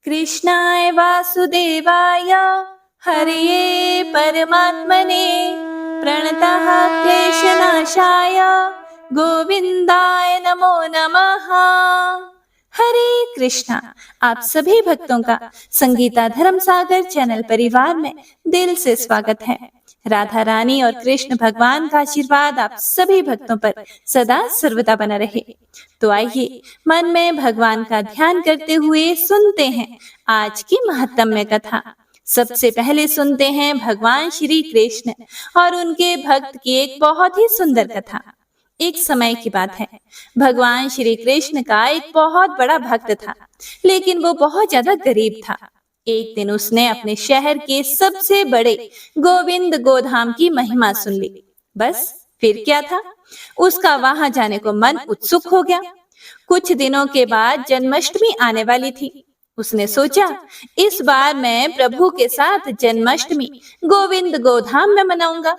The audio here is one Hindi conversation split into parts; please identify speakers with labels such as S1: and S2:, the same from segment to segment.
S1: कृष्णाय वासुदेवाय हरये परमात्मने प्रणतः क्लेशनाशाय गोविंदाय नमो नमः। हरे कृष्णा। आप सभी भक्तों का संगीता धर्म सागर चैनल परिवार में दिल से स्वागत है। राधा रानी और कृष्ण भगवान का आशीर्वाद आप सभी भक्तों पर सदा सर्वदा बना रहे। तो आइए मन में भगवान का ध्यान करते हुए सुनते हैं आज की महत्तम कथा। सबसे पहले सुनते हैं भगवान श्री कृष्ण और उनके भक्त की एक बहुत ही सुंदर कथा। एक समय की बात है, भगवान श्री कृष्ण का एक बहुत बड़ा भक्त था, लेकिन वो बहुत ज्यादा गरीब था। एक दिन उसने अपने शहर के सबसे बड़े गोविंद गोधाम की महिमा सुन ली। बस फिर क्या था, उसका वहां जाने को मन उत्सुक हो गया। कुछ दिनों के बाद जन्माष्टमी आने वाली थी। उसने सोचा, इस बार मैं प्रभु के साथ जन्माष्टमी गोविंद गोधाम में मनाऊंगा।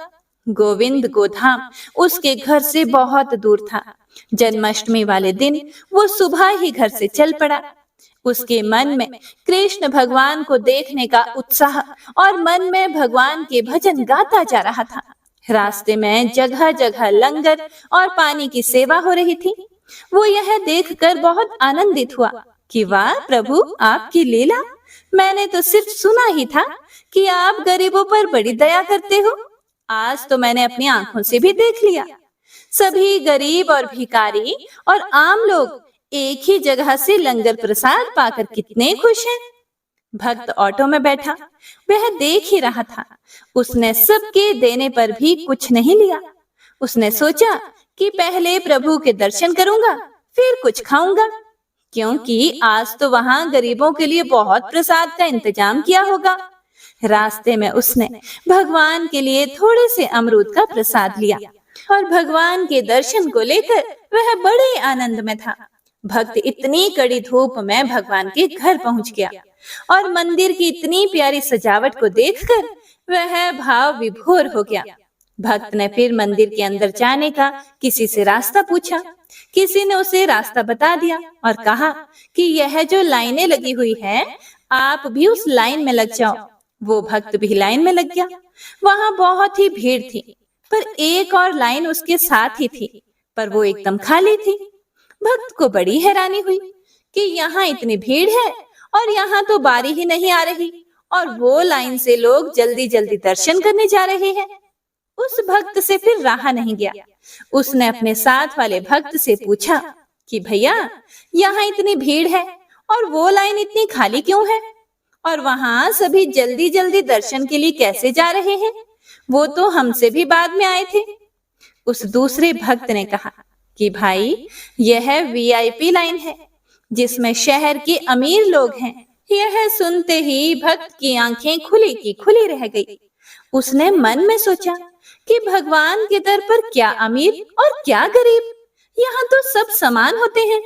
S1: गोविंद गोधाम उसके घर से बहुत दूर था। जन्माष्टमी वाले दिन वो सुबह ही घर से चल पड़ा। उसके मन में कृष्ण भगवान को देखने का उत्साह और मन में भगवान के भजन गाता जा रहा था। रास्ते में जगह जगह लंगर और पानी की सेवा हो रही थी। वो यह देखकर बहुत आनंदित हुआ कि वाह प्रभु, आपकी लीला। मैंने तो सिर्फ सुना ही था कि आप गरीबों पर बड़ी दया करते हो। आज तो मैंने अपनी आंखों से भी देख लिया। सभी गरीब और भिखारी और आम लोग एक ही जगह से लंगर प्रसाद पाकर कितने खुश हैं। भक्त ऑटो में बैठा, वह देख ही रहा था। उसने सबके देने पर भी कुछ नहीं लिया। उसने सोचा कि पहले प्रभु के दर्शन करूंगा, फिर कुछ खाऊंगा, क्योंकि आज तो वहां गरीबों के लिए बहुत प्रसाद का इंतजाम किया होगा। रास्ते में उसने भगवान के लिए थोड़े से अमरूद का प्रसाद लिया और भगवान के दर्शन को लेकर वह बड़े आनंद में था। भक्त इतनी कड़ी धूप में भगवान के घर पहुंच गया और मंदिर की इतनी प्यारी सजावट को देखकर वह भाव विभोर हो गया। भक्त ने फिर मंदिर के अंदर जाने का किसी से रास्ता पूछा। किसी ने उसे रास्ता बता दिया और कहा कि यह जो लाइनें लगी हुई है, आप भी उस लाइन में लग जाओ। वो भक्त भी लाइन में लग गया। वहां बहुत ही भीड़ थी, पर एक और लाइन उसके साथ ही थी, पर वो एकदम खाली थी। भक्त को बड़ी हैरानी हुई कि यहाँ इतनी भीड़ है और यहाँ तो बारी ही नहीं आ रही, और वो लाइन से लोग जल्दी जल्दी दर्शन करने जा रहे हैं। उस भक्त से फिर रहा नहीं गया। उसने अपने साथ वाले भक्त से पूछा कि भैया, यहाँ इतनी भीड़ है और वो लाइन इतनी खाली क्यों है, और वहां सभी जल्दी जल्दी दर्शन के लिए कैसे जा रहे हैं? वो तो हमसे भी बाद में आए थे। उस दूसरे भक्त ने कहा कि भाई, यह वीआईपी लाइन है जिसमें शहर के अमीर लोग हैं। यह सुनते ही भक्त की आंखें खुली की खुली रह गई। उसने मन में सोचा कि भगवान के दर पर क्या अमीर और क्या गरीब, यहाँ तो सब समान होते हैं।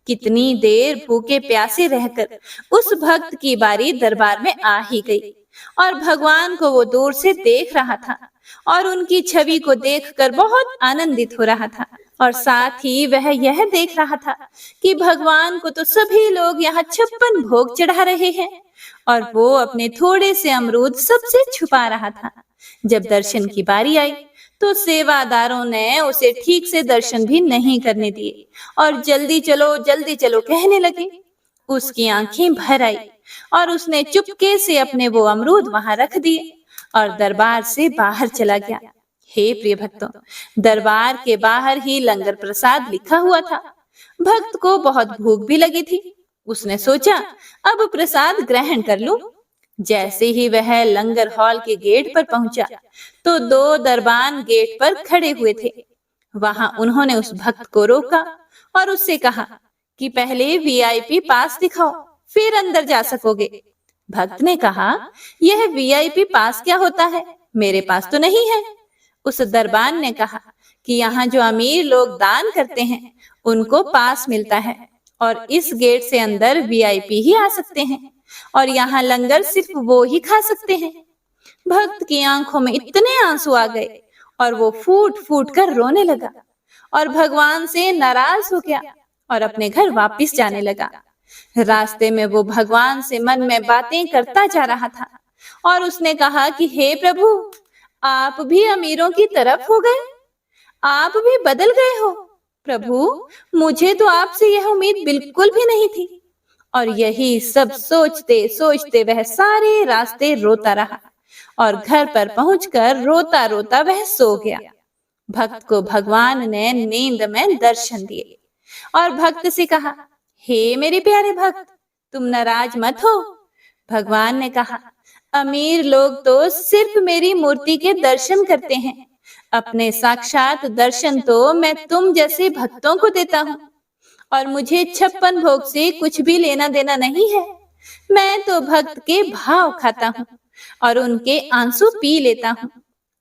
S1: कितनी देर भूखे प्यासे रहकर उस भक्त की बारी दरबार में आ ही गई, और भगवान को वो दूर से देख रहा था और उनकी छवि को देखकर बहुत आनंदित हो रहा था। और साथ ही वह यह देख रहा था कि भगवान को तो सभी लोग यहाँ 56 भोग चढ़ा रहे हैं और वो अपने थोड़े से अमरूद सबसे छुपा रहा था। जब दर्शन की बारी आई तो सेवादारों ने उसे ठीक से दर्शन भी नहीं करने दिए और जल्दी चलो कहने लगे। उसकी आंखें भर आई और उसने चुपके से अपने वो अमरूद वहां रख दिए और दरबार से बाहर चला गया। हे प्रिय भक्तों, दरबार के बाहर ही लंगर प्रसाद लिखा हुआ था। भक्त को बहुत भूख भी लगी थी। उसने सोचा, अब प्रसाद ग्रहण कर लूं। जैसे ही वह लंगर हॉल के गेट पर पहुंचा तो 2 दरबान गेट पर खड़े हुए थे। वहां उन्होंने उस भक्त को रोका और उससे कहा कि पहले वीआईपी पास दिखाओ, फिर अंदर जा सकोगे। भक्त ने कहा, यह वीआईपी पास क्या होता है, मेरे पास तो नहीं है। उस दरबान ने कहा कि यहाँ जो अमीर लोग दान करते हैं उनको पास मिलता है और इस गेट से अंदर वीआईपी ही आ सकते हैं, और यहाँ लंगर सिर्फ वो ही खा सकते हैं। भक्त की आंखों में इतने आंसू आ गए और वो फूट फूट कर रोने लगा और भगवान से नाराज हो गया और अपने घर वापस जाने लगा। रास्ते में वो भगवान से मन में बातें करता जा रहा था और उसने कहा कि हे प्रभु, आप भी अमीरों की तरफ हो गए, आप भी बदल गए हो। प्रभु, मुझे तो आपसे यह उम्मीद बिल्कुल भी नहीं थी। और यही सब सोचते सोचते वह सारे रास्ते रोता रहा और घर पर पहुंचकर रोता रोता वह सो गया। भक्त को भगवान ने नींद में दर्शन दिए और भक्त से कहा, हे मेरे प्यारे भक्त, तुम नाराज मत हो। भगवान ने कहा, अमीर लोग तो सिर्फ मेरी मूर्ति के दर्शन करते हैं, अपने साक्षात दर्शन तो मैं तुम जैसे भक्तों को देता हूँ और मुझे 56 भोग से कुछ भी लेना देना नहीं है। मैं तो भक्त के भाव खाता हूँ और उनके आंसू पी लेता हूँ।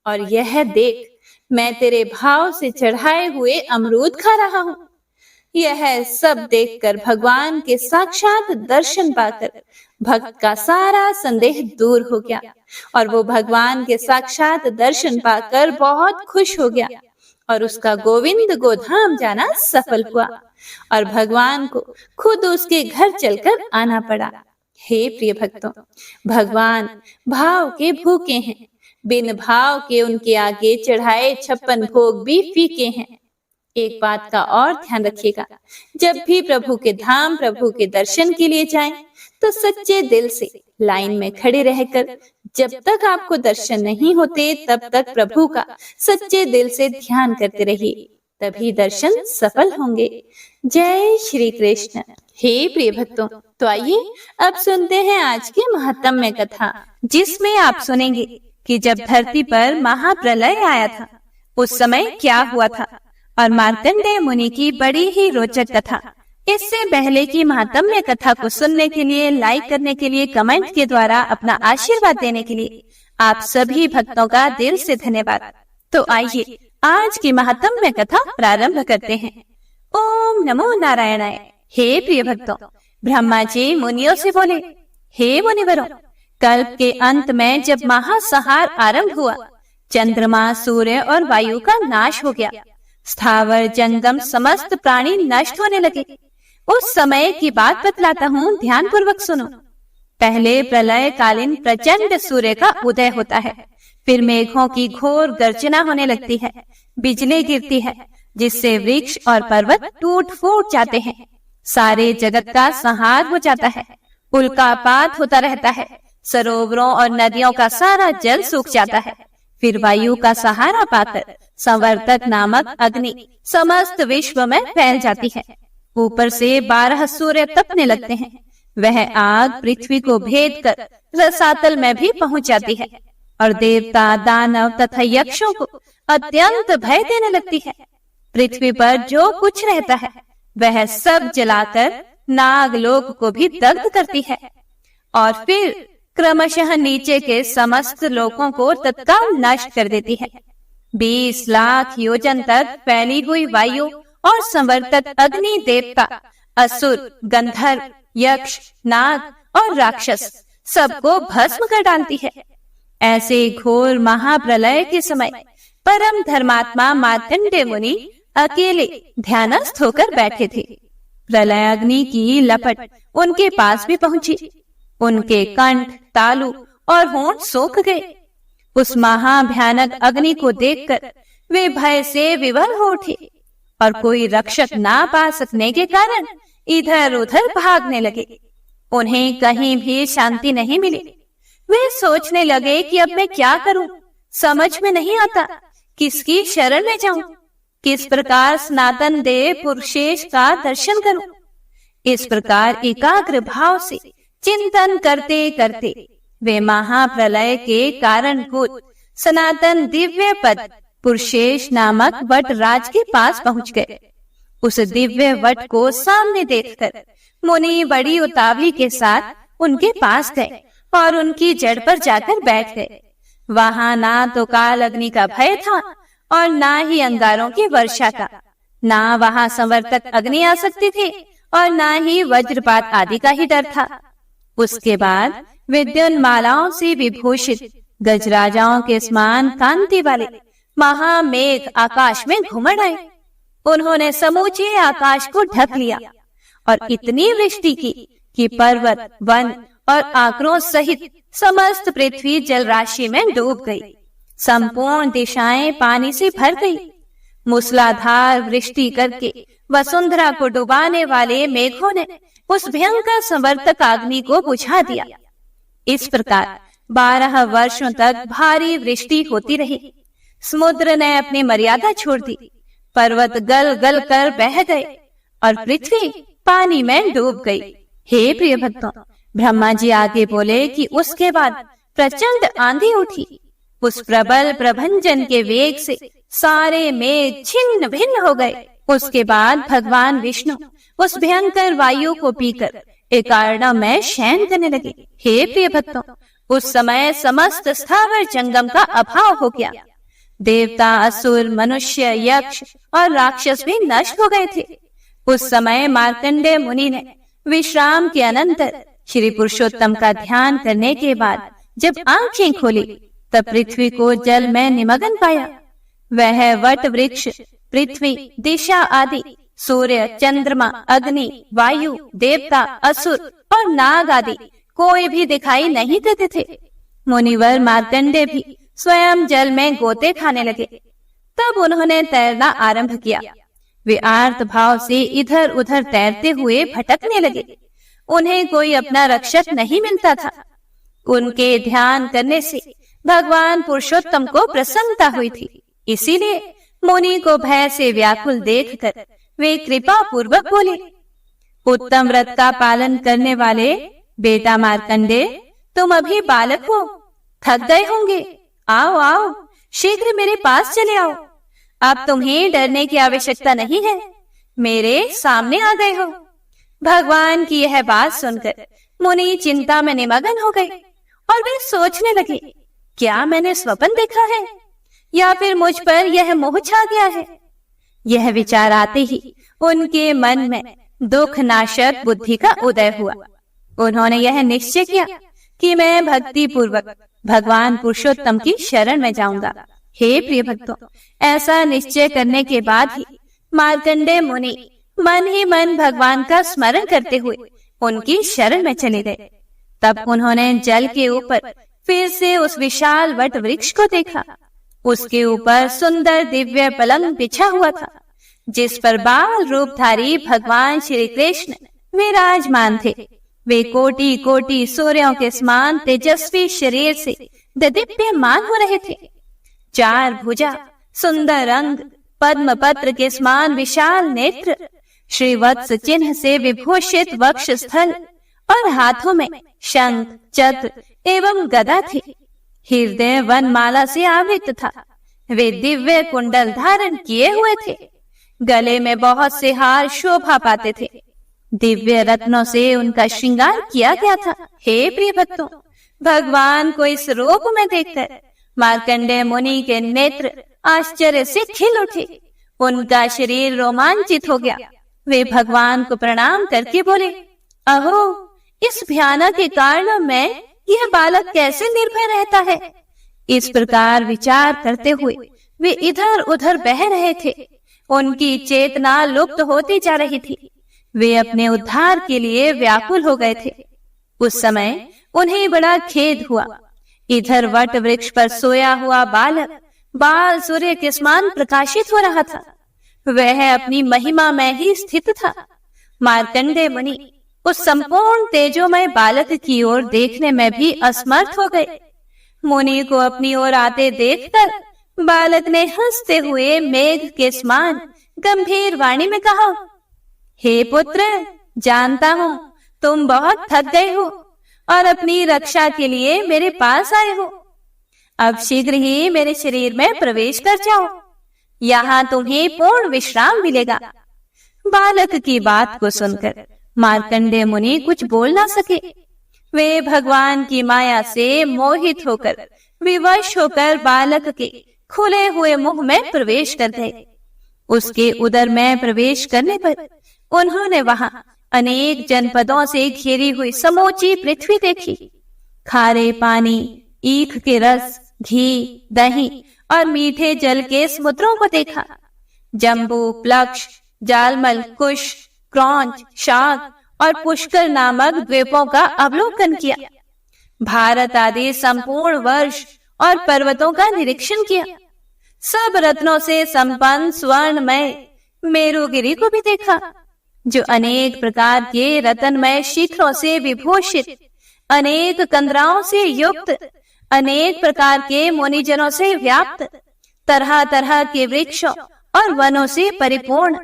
S1: और यह देख, मैं तेरे भाव से चढ़ाए हुए अमरूद खा रहा हूँ। यह सब देखकर भगवान के साक्षात दर्शन पाकर भक्त का सारा संदेह दूर हो गया और वो भगवान के साक्षात दर्शन पाकर बहुत खुश हो गया और उसका गोविंद गोधाम जाना सफल हुआ और भगवान को खुद उसके घर चलकर आना पड़ा। हे प्रिय भक्तों, भगवान भाव के भूखे हैं, बिन भाव के उनके आगे चढ़ाए 56 भोग भी फीके हैं। एक बात का और ध्यान रखिएगा, जब भी प्रभु के धाम, प्रभु के दर्शन के लिए जाएं, तो सच्चे दिल से लाइन में खड़े रहकर जब तक आपको दर्शन नहीं होते तब तक प्रभु का सच्चे दिल से ध्यान करते रहिए, तभी दर्शन सफल होंगे। जय श्री कृष्ण। हे प्रिय भक्तों, तो आइए अब सुनते हैं आज की महात्म्य कथा, जिसमें आप सुनेंगे कि जब धरती पर महाप्रलय आया था उस समय क्या हुआ था और मार्कंडेय मुनि की बड़ी ही रोचक कथा। इससे पहले की महात्म्य कथा को सुनने के लिए, लाइक करने के लिए, कमेंट के द्वारा अपना आशीर्वाद देने के लिए आप सभी भक्तों का दिल से धन्यवाद। तो आइए आज की महात्म्य कथा प्रारंभ करते हैं। ओम नमो नारायणाय। हे प्रिय भक्तों, ब्रह्मा जी मुनियों से बोले, हे मुनिवरों, कल्प के अंत में जब महासंहार आरंभ हुआ, चंद्रमा, सूर्य और वायु का नाश हो गया, स्थावर जंगम समस्त प्राणी नष्ट होने लगे। उस समय की बात बतलाता हूँ, ध्यान पूर्वक सुनो। पहले प्रलय कालीन प्रचंड सूर्य का उदय होता है, फिर मेघों की घोर गर्जना होने लगती है, बिजली गिरती है, जिससे वृक्ष और पर्वत टूट फूट जाते हैं, सारे जगत का संहार हो जाता है, उल्कापात होता रहता है, सरोवरों और नदियों का सारा जल सूख जाता है। फिर वायु का सहारा पाकर संवर्तक नामक अग्नि समस्त विश्व में फैल जाती है। ऊपर से 12 सूर्य तपने लगते हैं। वह आग पृथ्वी को भेद कर रसातल में भी पहुंच जाती है और देवता, दानव तथा यक्षों को अत्यंत भय देने लगती है। पृथ्वी पर जो कुछ रहता है वह सब जलाकर नागलोक को भी दग्ध करती है और फिर क्रमशः नीचे के समस्त लोकों को तत्काल नष्ट कर देती है। 20 लाख योजन तक फैली हुई वायु और संवर्तक अग्नि देवता, असुर, गंधर्व, यक्ष, नाग और राक्षस सबको भस्म कर डालती है। ऐसे घोर महाप्रलय के समय परम धर्मात्मा मार्कंडेय मुनि अकेले ध्यानस्थ होकर बैठे थे। प्रलय अग्नि की लपट उनके पास भी पहुंची। उनके कंठ, तालु और होंठ सूख गए। उस महाभयानक अग्नि को देखकर वे भय से विवल हो उठे और कोई रक्षक ना पा सकने के कारण इधर उधर भागने लगे। उन्हें कहीं भी शांति नहीं मिली। वे सोचने लगे कि अब मैं क्या करूं, समझ में नहीं आता, किसकी शरण में जाऊं, किस प्रकार सनातन देव पुरुषेश का दर्शन करूं। इस प्रकार एकाग्र भाव से चिंतन करते करते वे महाप्रलय के कारणभूत सनातन दिव्य पद पुरुषेश नामक वट राज के पास पहुंच गए। उस दिव्य वट को सामने देखकर मुनि बड़ी उतावली के साथ उनके पास गए और उनकी जड़ पर जाकर बैठ गए। वहां ना तो काल अग्नि का भय था और ना ही अंगारों की वर्षा का। ना वहां संवर्तक अग्नि आ सकती थी और ना ही वज्रपात आदि का ही डर था। उसके बाद विद्युन्मालाओं से विभूषित गजराजाओं के समान कांति वाले महामेघ आकाश में घुमड़ आए। उन्होंने समूचे आकाश को ढक लिया और इतनी वृष्टि की कि पर्वत, वन और आक्रोश सहित समस्त पृथ्वी जल राशि में डूब गई। संपूर्ण दिशाएं पानी से भर गई। मूसलाधार वृष्टि करके वसुंधरा को डुबाने वाले मेघों ने उस भयंकर संवर्तक अग्नि को बुझा दिया। इस प्रकार 12 वर्षों तक भारी वृष्टि होती रही। समुद्र ने अपनी मर्यादा छोड़ दी। पर्वत गल गल कर बह गए और पृथ्वी पानी में डूब गई। हे प्रिय भक्तों, ब्रह्मा जी आगे बोले कि उसके बाद प्रचंड आंधी उठी। उस प्रबल प्रभंजन के वेग से सारे मेघ छिन्न भिन्न हो गए। उसके बाद भगवान विष्णु उस भयंकर वायु को पीकर एकारण में शयन करने लगे। हे प्रिय भक्तों, उस समय समस्त स्थावर जंगम का अभाव हो गया। देवता, असुर, मनुष्य, यक्ष और राक्षस भी नष्ट हो गए थे। उस समय मार्कंडेय मुनि ने विश्राम के अनंतर श्री पुरुषोत्तम का ध्यान करने के बाद जब आंखें खोली तब पृथ्वी को जल में निमग्न पाया। वह वट वृक्ष, पृथ्वी, दिशा आदि, सूर्य, चंद्रमा, अग्नि, वायु, देवता, असुर और नाग आदि कोई भी दिखाई नहीं देते थे। मुनिवर मार्कंडेय भी स्वयं जल में गोते खाने लगे। तब उन्होंने तैरना आरंभ किया। वे आर्त भाव से इधर उधर तैरते हुए भटकने लगे। उन्हें कोई अपना रक्षक नहीं मिलता था। उनके ध्यान करने से भगवान पुरुषोत्तम को प्रसन्नता हुई थी। इसीलिए मुनि को भय से व्याकुल देखकर वे कृपा पूर्वक बोले, उत्तम व्रत का पालन करने वाले बेटा मार्कंडेय, तुम अभी बालक हो, थक गए होंगे। आओ आओ, शीघ्र मेरे पास चले आओ। अब तुम्हें डरने की आवश्यकता नहीं है, मेरे सामने आ गए हो। भगवान की यह बात सुनकर मुनि चिंता में निमग्न हो गए और वे सोचने लगे, क्या मैंने स्वप्न देखा है या फिर मुझ पर यह मोह छा गया है। यह विचार आते ही उनके मन में दुख नाशक बुद्धि का उदय हुआ। उन्होंने यह निश्चय किया कि मैं भक्ति पूर्वक भगवान पुरुषोत्तम की शरण में जाऊंगा। हे प्रिय भक्तों, ऐसा निश्चय करने के बाद ही मार्कंडेय मुनि मन ही मन भगवान का स्मरण करते हुए उनकी शरण में चले गए। तब उन्होंने जल के ऊपर फिर से उस विशाल वट वृक्ष को देखा। उसके ऊपर सुंदर दिव्य पलंग बिछा हुआ था, जिस पर बाल रूपधारी भगवान श्री कृष्ण विराजमान थे। वे कोटि कोटि सूर्यों के समान तेजस्वी शरीर से दीप्यमान हो रहे थे। 4 भुजा, सुंदर अंग, पद्म पत्र के समान विशाल नेत्र, श्रीवत्स चिन्ह से विभूषित वक्ष स्थल और हाथों में शंख, चक्र एवं गदा थी। हृदय वनमाला से आवृत था। वे दिव्य कुंडल धारण किए हुए थे। गले में बहुत से हार शोभा पाते थे। दिव्य रत्नों से उनका श्रृंगार किया गया था। हे प्रिय भक्तों, भगवान को इस रूप में देखकर मार्कंडेय मुनि के नेत्र आश्चर्य से खिल उठे। उनका शरीर रोमांचित हो गया। वे भगवान को प्रणाम करके बोले, अहो, इस भयानक के कारण में यह बालक कैसे निर्भय रहता है। इस प्रकार विचार करते हुए वे इधर उधर बह रहे थे। उनकी चेतना लुप्त होती जा रही थी। वे अपने उद्धार के लिए व्याकुल हो गए थे। उस समय उन्हें बड़ा खेद हुआ। इधर वट वृक्ष पर सोया हुआ बालक बाल सूर्य के समान प्रकाशित हो रहा था। वह अपनी महिमा में ही स्थित था। मार्कंडेय मुनि उस संपूर्ण तेजोमय बालक की ओर देखने में भी असमर्थ हो गए। मुनि को अपनी ओर आते देखकर बालक ने हंसते हुए मेघ के समान गंभीर वाणी में कहा, हे पुत्र, जानता हूँ तुम बहुत थक गए हो और अपनी रक्षा के लिए मेरे पास आए हो। अब शीघ्र ही मेरे शरीर में प्रवेश कर जाओ, यहाँ तुम्हें पूर्ण विश्राम मिलेगा। बालक की बात को सुनकर मार्कंडेय मुनि कुछ बोल ना सके। वे भगवान की माया से मोहित होकर विवश होकर बालक के खुले हुए मुंह में प्रवेश कर गए। उसके उदर में प्रवेश करने पर उन्होंने वहां अनेक जनपदों से घेरी हुई समूची पृथ्वी देखी। खारे पानी, ईख के रस, घी, दही और मीठे जल के समुद्रों को देखा। जम्बू, प्लक्ष, जालमल, कुश, क्रौंच, शाक और पुष्कर नामक द्वीपों का अवलोकन किया। भारत आदि संपूर्ण वर्ष और पर्वतों का निरीक्षण किया। सब रत्नों से संपन्न स्वर्णमय मेरुगिरी को भी देखा, जो अनेक प्रकार के रत्नमय शिखरों से विभूषित, अनेक कंदराओं से युक्त, अनेक प्रकार के मुनिजनों से व्याप्त, तरह तरह के वृक्षों और वनों से परिपूर्ण,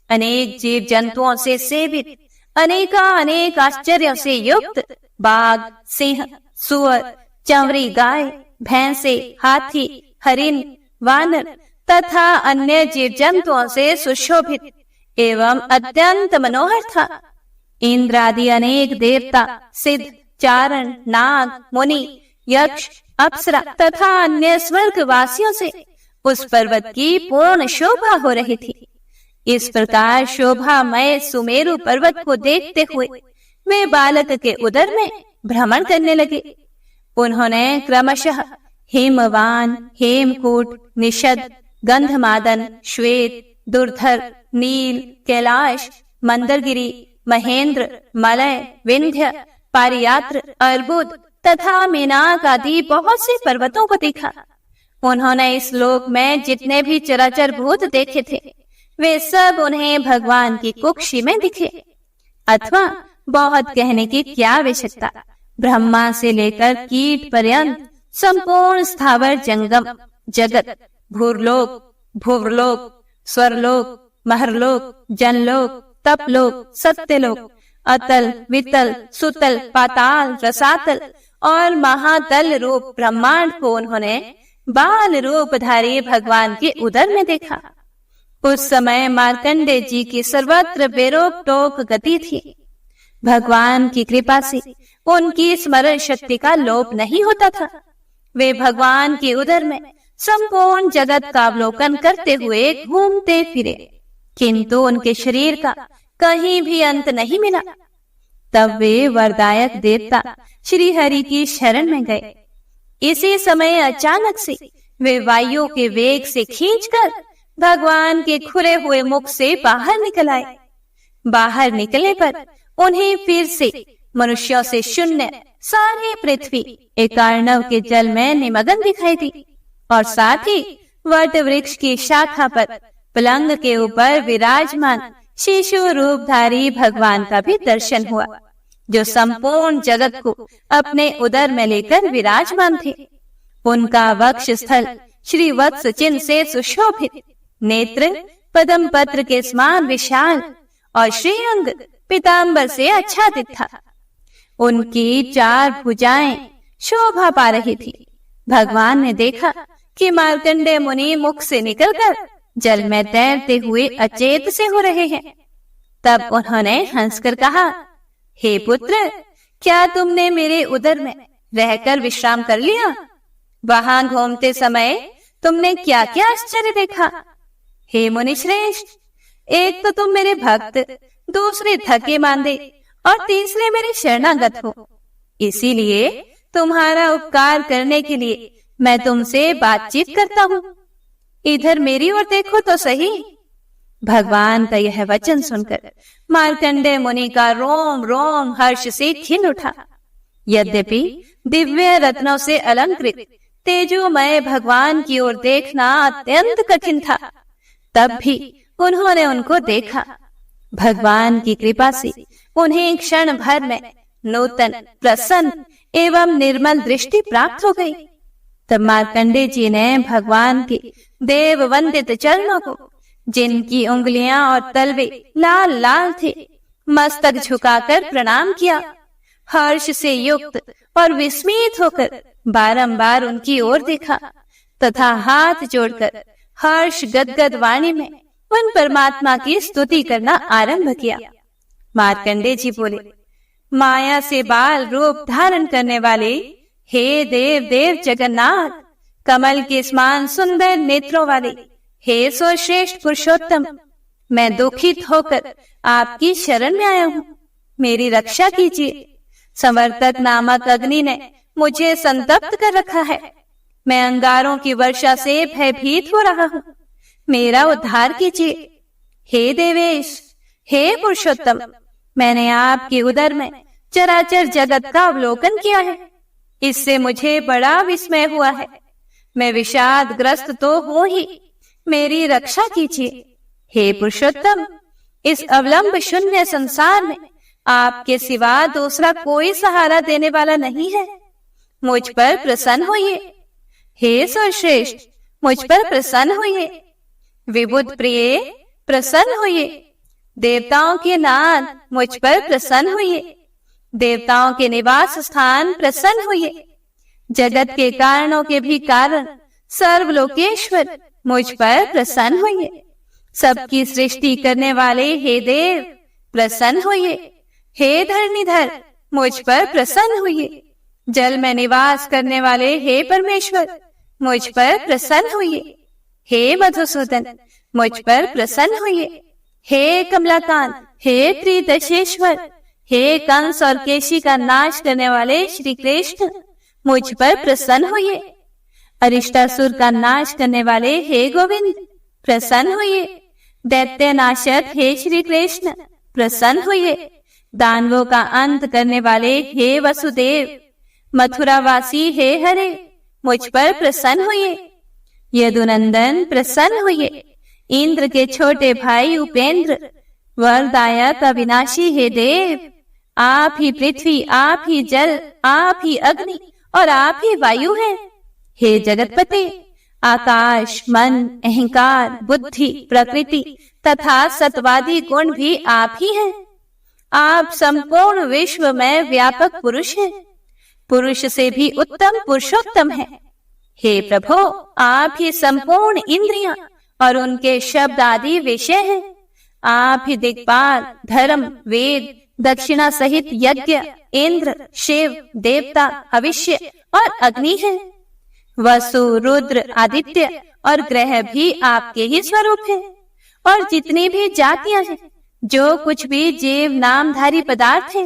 S1: अनेक जीव जंतुओं से सेवित, अनेक आश्चर्यों से युक्त, बाघ, सिंह, सुअर, चंवरी गाय, भैंसे, हाथी, हरिण, वानर तथा अन्य जीव जंतुओं से सुशोभित एवं अत्यंत मनोहर था। इंद्र आदि अनेक देवता, सिद्ध, चारण, नाग, मुनि, यक्ष, अप्सरा तथा अन्य स्वर्गवासियों से उस पर्वत की पूर्ण शोभा हो रही थी। इस प्रकार शोभामय सुमेरु पर्वत को देखते हुए वे बालक के उदर में भ्रमण करने लगे। उन्होंने क्रमशः हिमवान, हेमकूट, निषद, गंधमादन, श्वेत, दुर्धर, नील, कैलाश, मंदरगिरी, महेंद्र, मलय, विंध्य, पारियात्र, अर्बुद तथा मेनाक आदि बहुत से पर्वतों को देखा। उन्होंने इस लोक में जितने भी चराचर भूत देखे थे, वे सब उन्हें भगवान की कुक्षी में दिखे। अथवा बहुत कहने की क्या आवश्यकता, ब्रह्मा से लेकर कीट पर्यंत संपूर्ण स्थावर जंगम जगत, भूरलोक, भुवरलोक, स्वरलोक, महरलोक, जनलोक, तपलोक, सत्यलोक, अतल, वितल, सुतल, पाताल, रसातल और महातल रूप ब्रह्मांड को उन्होंने बाल रूपधारी भगवान के उदर में देखा। उस समय मार्कंडेय जी की सर्वत्र बेरोक टोक गति थी। भगवान की कृपा से उनकी स्मरण शक्ति का लोप नहीं होता था। वे भगवान के उदर में संपूर्ण जगत का अवलोकन करते हुए घूमते फिरे, किंतु उनके शरीर का कहीं भी अंत नहीं मिला। तब वे वरदायक देवता श्री हरि की शरण में गए। इसी समय अचानक से वे वायु के वेग से खींचकर भगवान के खुले हुए मुख से बाहर निकल आए। बाहर निकलने पर उन्हें फिर से मनुष्यों से शून्य सारी पृथ्वी एकार्णव के जल में निमग्न दिखाई दी और साथ ही वट वृक्ष की शाखा पर पलंग के ऊपर विराजमान शिशु रूपधारी भगवान का भी दर्शन हुआ, जो संपूर्ण जगत को अपने उदर में लेकर विराजमान थे। उनका वक्ष स्थल श्री वत्स चिन्ह से सुशोभित, नेत्र पद्म पत्र के समान विशाल और श्रीअंग पीतांबर से आच्छादित था। उनकी 4 भुजाएं शोभा पा रही थी। भगवान ने देखा कि मार्कंडेय मुनि मुख से निकलकर जल में तैरते हुए अचेत से हो रहे हैं। तब उन्होंने हंसकर कहा, हे पुत्र, क्या तुमने मेरे उदर में रहकर विश्राम कर लिया? वहां घूमते समय तुमने क्या क्या आश्चर्य देखा? हे मुनि श्रेष्ठ, एक तो तुम मेरे भक्त, दूसरे थके मांदे और तीसरे मेरे शरणागत हो। इसीलिए तुम्हारा उपकार करने के लिए मैं तुमसे बातचीत करता हूँ। इधर मेरी ओर देखो तो सही। भगवान का यह वचन सुनकर मार्कंडेय मुनि का रोम रोम हर्ष से खिल उठा। यद्यपि दिव्य रत्नों से अलंकृत तेजोमय भगवान की ओर देखना अत्यंत कठिन था, तब भी उन्होंने उनको देखा। भगवान की कृपा से उन्हें क्षण भर में नूतन, प्रसन्न एवं निर्मल दृष्टि प्राप्त हो गई। तब मार्कंडेय जी ने भगवान के देव वंदित चरणों को, जिनकी उंगलियां और तलवे लाल लाल थे, मस्तक झुकाकर प्रणाम किया। हर्ष से युक्त और विस्मित होकर बारंबार उनकी ओर देखा तथा हाथ जोड़कर हर्ष गदगद वाणी में उन परमात्मा की स्तुति करना आरंभ किया। मार्कंडेय जी बोले, माया से बाल रूप धारण करने वाले हे देव देव जगन्नाथ, कमल के समान सुंदर नेत्रों वाले हे सर्वश्रेष्ठ पुरुषोत्तम, मैं दुखित होकर आपकी शरण में आया हूँ, मेरी रक्षा कीजिए। संवर्तक नामक अग्नि ने मुझे संतप्त कर रखा है। मैं अंगारों की वर्षा से भयभीत हो रहा हूँ, मेरा उद्धार कीजिए। हे देवेश, हे पुरुषोत्तम, मैंने आपके उदर में चराचर जगत का अवलोकन किया है। इससे मुझे बड़ा विस्मय हुआ है। मैं विषाद ग्रस्त तो हूं ही, मेरी रक्षा कीजिए। हे पुरुषोत्तम, इस अवलंब शून्य संसार में आपके सिवा दूसरा कोई सहारा देने वाला नहीं है। मुझ पर प्रसन्न होइए। हे सर्वश्रेष्ठ, मुझ पर प्रसन्न होइए। विबुध प्रिय, प्रसन्न होइए। देवताओं के नाथ, मुझ पर प्रसन्न होइए। देवताओं के निवास स्थान, प्रसन्न होइए। जगत के कारणों के भी कारण सर्वलोकेश्वर, मुझ पर प्रसन्न होइए। सबकी सृष्टि करने वाले हे देव, प्रसन्न होइए। हे धरणीधर, मुझ पर प्रसन्न होइए। जल में निवास करने वाले हे परमेश्वर, मुझ पर प्रसन्न होइए। हे मधुसूदन, मुझ पर प्रसन्न होइए। हे कमलाकांत, हे त्रिदशेश्वर, हे कंस और केशी का नाश करने वाले श्री कृष्ण, मुझ पर प्रसन्न होइए। अरिष्टासुर का नाश करने वाले हे गोविंद, प्रसन्न होइए। दैत्य नाशक हे श्री कृष्ण, प्रसन्न होइए। दानवों का अंत करने वाले हे वसुदेव, मथुरावासी हे हरे, मुझ पर प्रसन्न होइए। यदुनंदन, प्रसन्न होइए। इंद्र के छोटे भाई उपेंद्र, वरदायक अविनाशी हे देव, आप ही पृथ्वी, आप ही जल, आप ही अग्नि और आप ही वायु हैं। हे जगतपते, आकाश, मन, अहंकार, बुद्धि, प्रकृति तथा सत्वादी गुण भी आप ही हैं। आप संपूर्ण विश्व में व्यापक पुरुष हैं। पुरुष से भी उत्तम पुरुषोत्तम है। हे प्रभु, आप ही संपूर्ण इंद्रियां और उनके शब्द आदि विषय हैं। आप ही दिक्पाल, धर्म, वेद, दक्षिणा सहित यज्ञ, इंद्र, शिव, देवता, हविष्य और अग्नि है। वसु, रुद्र, आदित्य और ग्रह भी आपके ही स्वरूप है। और जितनी भी जातियां हैं, जो कुछ भी जीव नामधारी पदार्थ है,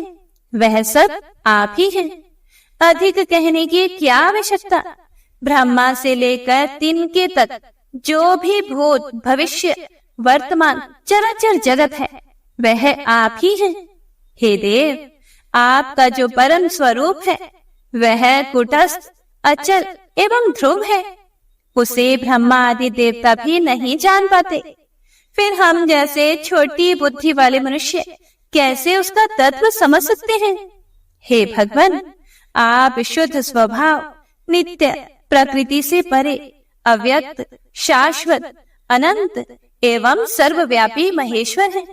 S1: वह सब आप ही हैं। अधिक कहने की क्या आवश्यकता। ब्रह्मा से लेकर तिनके तक जो भी भूत, भविष्य, वर्तमान चराचर जगत है, वह आप ही है। हे देव, आपका जो परम स्वरूप है, वह कुटस्थ, अचल एवं ध्रुव है। उसे ब्रह्मा आदि देवता भी नहीं जान पाते। फिर हम जैसे छोटी बुद्धि वाले मनुष्य कैसे उसका तत्व समझ सकते हैं। हे भगवान, आप शुद्ध स्वभाव, नित्य, प्रकृति से परे, अव्यक्त, शाश्वत, अनंत एवं सर्वव्यापी महेश्वर हैं।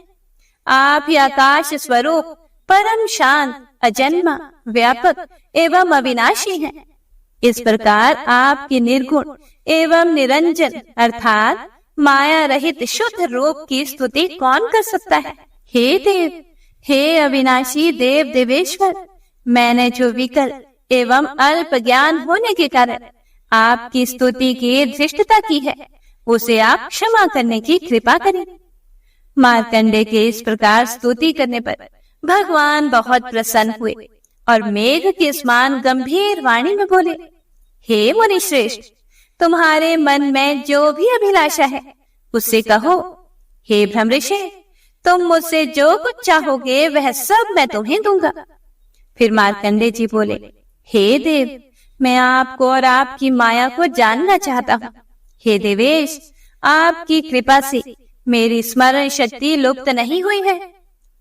S1: आप ही आकाश स्वरूप, परम शांत, अजन्मा, व्यापक एवं अविनाशी हैं। इस प्रकार आपके निर्गुण एवं निरंजन अर्थात माया रहित शुद्ध रूप की स्तुति कौन कर सकता है। हे देव, हे अविनाशी देव देवेश्वर, मैंने जो विकल एवं अल्प ज्ञान होने के कारण आपकी स्तुति की धृष्टता की है, उसे आप क्षमा करने की कृपा करें। मार्कंडे के इस प्रकार स्तुति करने पर भगवान बहुत प्रसन्न हुए और मेघ के समान गंभीर वाणी में बोले, हे मुनि श्रेष्ठ, तुम्हारे मन में जो भी अभिलाषा है उससे कहो। हे भ्रमऋषि, तुम मुझसे जो कुछ चाहोगे वह सब मैं तुम्हें दूंगा। फिर मार्कंडे जी बोले, हे देव, मैं आपको और आपकी माया को जानना चाहता हूँ। हे देवेश, आपकी कृपा से मेरी स्मरण शक्ति लुप्त नहीं हुई है।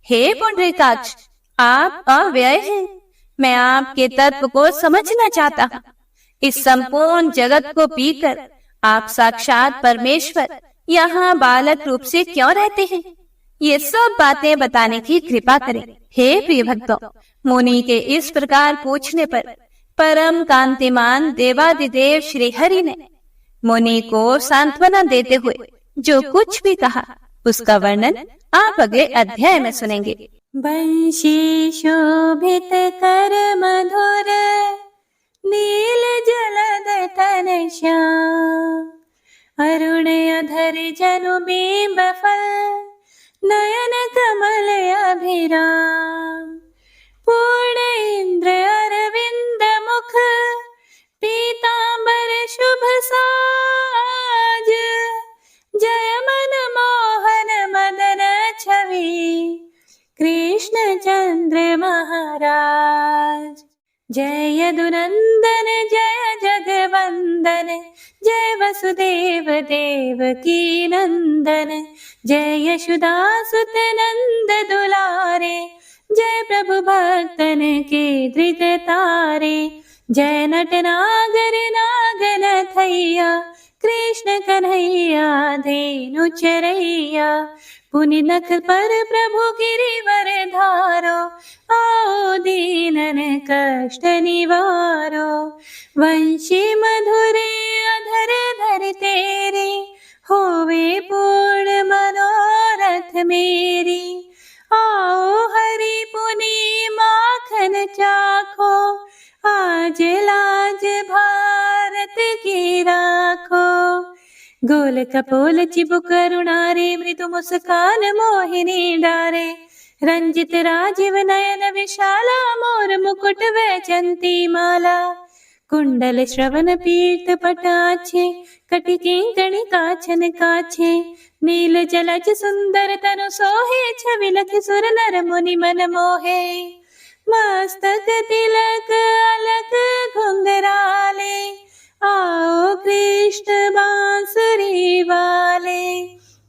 S1: हे पुंडरीकाक्ष, आप अव्यय हैं। मैं आपके तत्व को समझना चाहता हूँ। इस संपूर्ण जगत को पीकर आप साक्षात परमेश्वर यहाँ बालक रूप से क्यों रहते हैं, ये सब बातें बताने की कृपा करें। हे प्रिय भक्तों, मुनि के इस प्रकार पूछने पर परम कांतिमान देवादिदेव श्री हरि ने मुनि को सांत्वना देते हुए जो कुछ भी कहा, उसका वर्णन आप अगले अध्याय में सुनेंगे।
S2: बंशी शोभित कर मधुर, नील जलद तन श्याम, अरुण अधर जनु बिंब फल, नयन कमल अभिराम, पूर्ण इंद्र अरविंद मुख, पीतांबर शुभ साज, जय मन मोहन मदन छवि, जय यदुनंदन जय जगवंदन, जय वसुदेव देवकी नंदन, जय यशोदासुत नंद दुलारे, जय प्रभु भक्तन के धृत तारे, जय नटनागर नागन थैया, कृष्ण कन्हैया धेनु चरैया, पुनि नख पर प्रभु गिरिवर धारो, आओ दीनन कष्ट निवारो, वंशी मधुरे अधर धर तेरे, होवे पूर्ण मनोरथ मेरी, आओ हरि पुनि माखन चाखो, आज लाज भारत की राखो, गोल कपोल चिबुक करुणारे, मृदु मुस्कान मोहिनी डारे, रंजित राजीव नयन विशाला, मोर मुकुट वैजंती माला, कुंडल श्रवण पीत पटाछे, कटिके गणि काछन काछे, नील जलज सुंदर तनु सोहे, छवि लख सुर नर मुनि मन मोहे, मस्तक तिलक अलक घुंघराले, आओ कृष्ण बांसुरी वाले,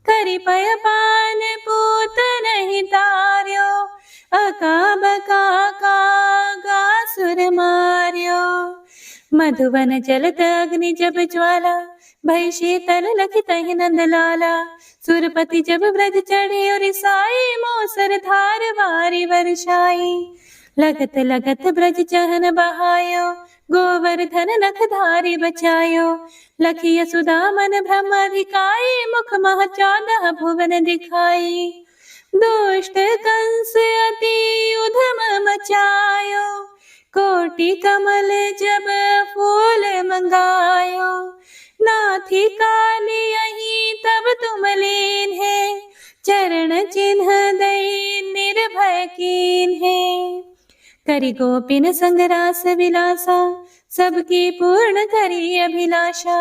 S2: करि पय पान पूत नहीं तार्यो, अका बका का सुर मार्यो, मधुवन जलत अग्नि जब ज्वाला, भय शीतल लखि तहि नंद लाला, सुरपति जब ब्रज चढ़े और साई, मोसर धार वारी वर्षाई, लगत लगत ब्रज चहन बहायो, गोवर्धन नख धारी बचायो, लखी यशोदा मन ब्रह्म अधिकाई, मुख मह 14 भुवन दिखाई, दुष्ट कंस अति उधम मचायो, कोटि कमल जब फूल मंगायो, नाथी काली यही तब तुम लीन है, चरण चिन्ह दई निर्भय कीन है, करि गोपिन संग रास विलासा, सबकी पूर्ण करी अभिलाषा,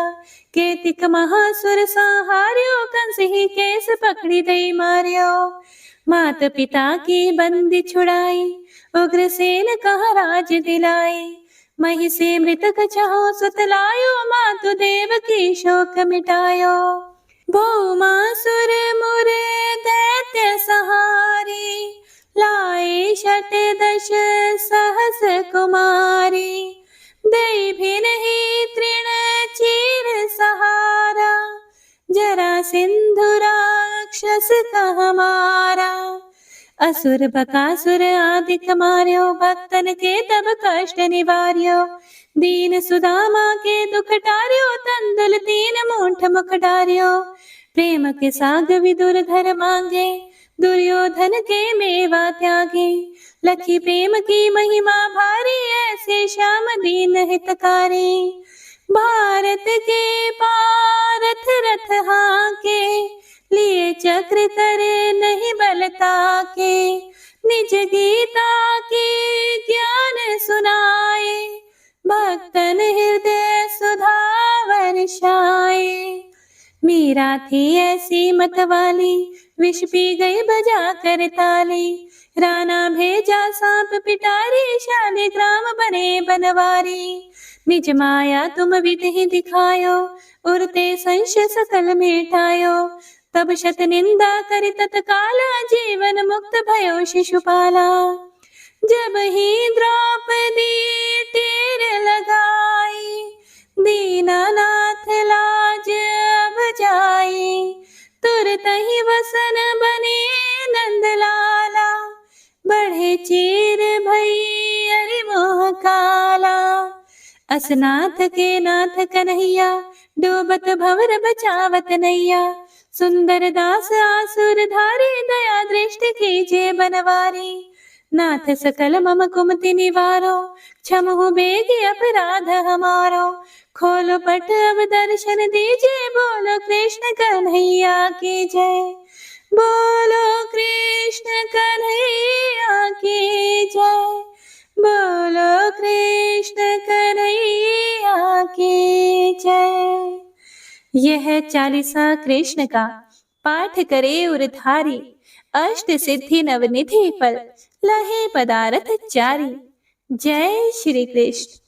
S2: केतिक महासुर संहार्यो, कंस ही केस पकड़ी दई मार्यो, मात पिता की बंदी छुड़ाई, उग्रसेन कहा राज दिलाई, मही से मृतक चाहो सुत लायो, मातु देव की शोक मिटायो, भौमासुर मुरे दैत्य सहारी, लाए 68 सहस कुमारी, दई भी नहीं तृण चीर सहारा, जरा सिंधु राक्षस कह मारा, असुर बकासुर आदिक मार्यो, भक्तन के तब कष्ट निवार्यो, दीन सुदामा के दुख टार्यो, तंदुल 3 मूठ मुख डार्यो, प्रेम के साग विदुर घर मांगे, दुर्योधन के मेवा त्यागे, लखी प्रेम की महिमा भारी, ऐसे श्याम दीन हितकारी, भारत के पारथ रथ हाके, लिए चक्र करे नहीं बलता के, निज गीता के ज्ञान सुनाए, भक्तन हृदय सुधा वर्षाए, मीरा थी ऐसी मतवाली, विष पी गई बजा कर ताली, राणा भेजा सांप पिटारी, शालिग्राम बने बनवारी, निज माया तुम विधि दिखायो, उरते संशय सकल मिटायो, तब शत निंदा करि तत्काला, जीवन मुक्त भयो शिशुपाला, जब ही द्रौपदी टेर लगाई, दीनानाथ लाज अब जाई, तुरत ही वसन बने नंद लाला, बढ़े चीर भई अरि मोह काला, असनाथ के नाथ कन्हैया, डूबत भंवर बचावत नैया, सुंदर दास आसुर धारी, दया दृष्टि कीजिए बनवारी, नाथ सकल मम कुमति निवारो, क्षमहु बेगी अपराध हमारो, खोलो पट अब दर्शन दीजिए, बोलो कृष्ण कन्हैया की जय, बोलो कृष्ण कन्हैया की जय, बोलो कृष्ण कन्हैया की जय। यह 40वां कृष्ण का पाठ करे उरधारी, अष्ट सिद्धि नवनिधि फल, लहे पदारथ चारी,
S1: जय श्री कृष्ण।